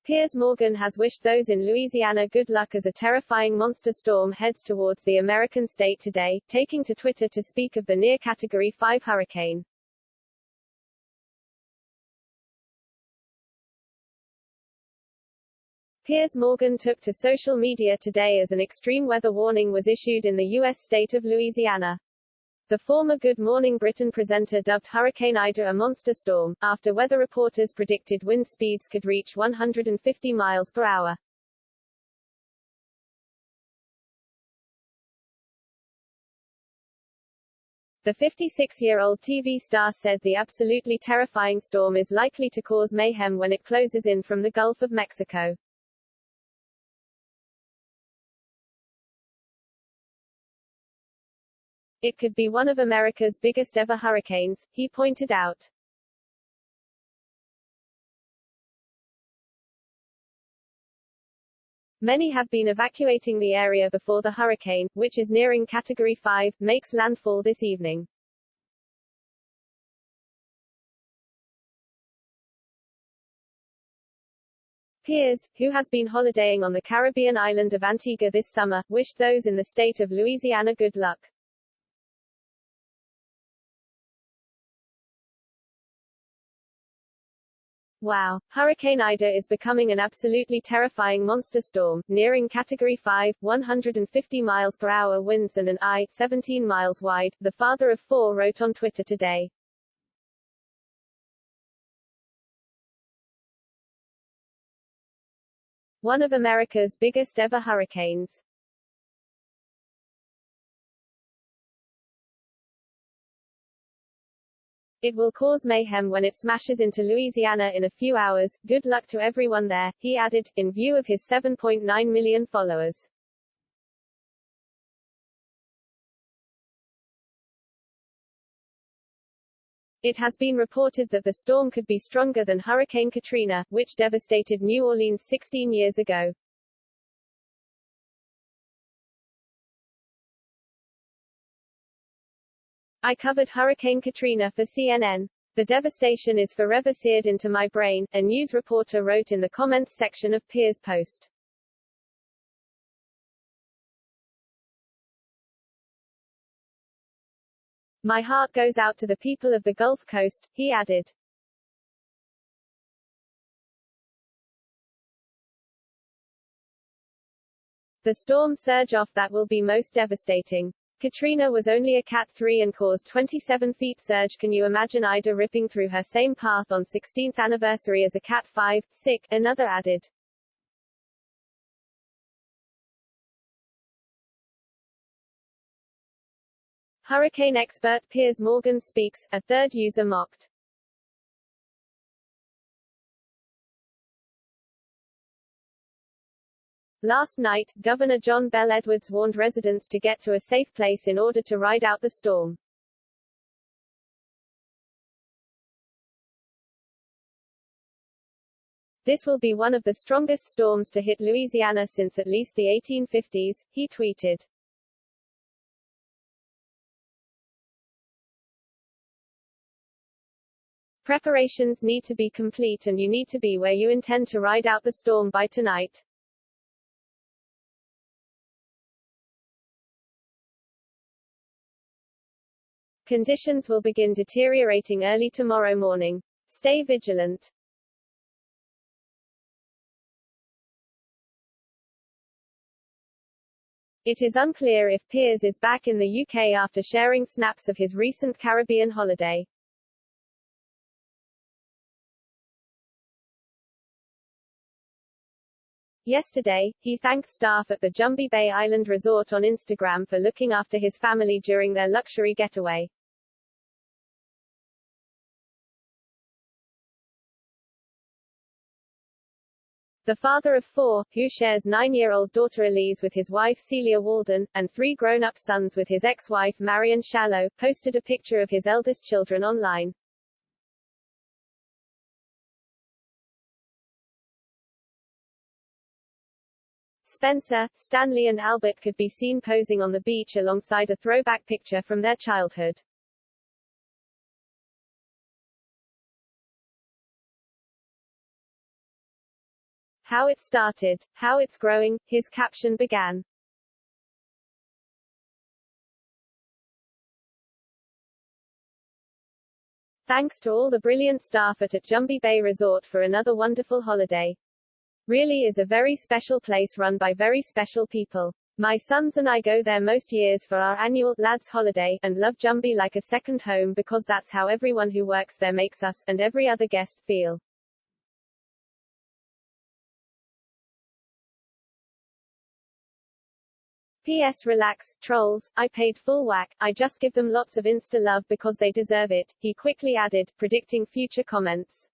Piers Morgan has wished those in Louisiana good luck as a terrifying monster storm heads towards the American state today, taking to Twitter to speak of the near Category 5 hurricane. Piers Morgan took to social media today as an extreme weather warning was issued in the U.S. state of Louisiana. The former Good Morning Britain presenter dubbed Hurricane Ida a monster storm, after weather reporters predicted wind speeds could reach 150 miles per hour. The 56-year-old TV star said the absolutely terrifying storm is likely to cause mayhem when it closes in from the Gulf of Mexico. It could be one of America's biggest ever hurricanes, he pointed out. Many have been evacuating the area before the hurricane, which is nearing Category 5, makes landfall this evening. Piers, who has been holidaying on the Caribbean island of Antigua this summer, wished those in the state of Louisiana good luck. Wow, Hurricane Ida is becoming an absolutely terrifying monster storm, nearing Category 5, 150 miles per hour winds and an eye 17 miles wide, the father of 4 wrote on Twitter today. One of America's biggest ever hurricanes. It will cause mayhem when it smashes into Louisiana in a few hours. Good luck to everyone there, he added, in view of his 7.9 million followers. It has been reported that the storm could be stronger than Hurricane Katrina, which devastated New Orleans 16 years ago. I covered Hurricane Katrina for CNN. The devastation is forever seared into my brain, a news reporter wrote in the comments section of Piers' post. My heart goes out to the people of the Gulf Coast, he added. The storm surge off that will be most devastating. Katrina was only a Cat 3 and caused 27 feet surge. Can you imagine Ida ripping through her same path on 16th anniversary as a Cat 5? Sick, another added. Hurricane expert Piers Morgan speaks, a third user mocked. Last night, Governor John Bel Edwards warned residents to get to a safe place in order to ride out the storm. This will be one of the strongest storms to hit Louisiana since at least the 1850s, he tweeted. Preparations need to be complete and you need to be where you intend to ride out the storm by tonight. Conditions will begin deteriorating early tomorrow morning. Stay vigilant. It is unclear if Piers is back in the UK after sharing snaps of his recent Caribbean holiday. Yesterday, he thanked staff at the Jumbie Bay Island Resort on Instagram for looking after his family during their luxury getaway. The father of 4, who shares 9-year-old daughter Elise with his wife Celia Walden, and 3 grown-up sons with his ex-wife Marion Shallow, posted a picture of his eldest children online. Spencer, Stanley and Albert could be seen posing on the beach alongside a throwback picture from their childhood. how it started, how it's growing, his caption began. Thanks to all the brilliant staff at Jumbie Bay Resort for another wonderful holiday. Really is a very special place run by very special people. My sons and I go there most years for our annual lads holiday, and love Jumbie like a second home because that's how everyone who works there makes us, and every other guest, feel. P.S. Relax, trolls, I paid full whack, I just give them lots of Insta love because they deserve it, he quickly added, predicting future comments.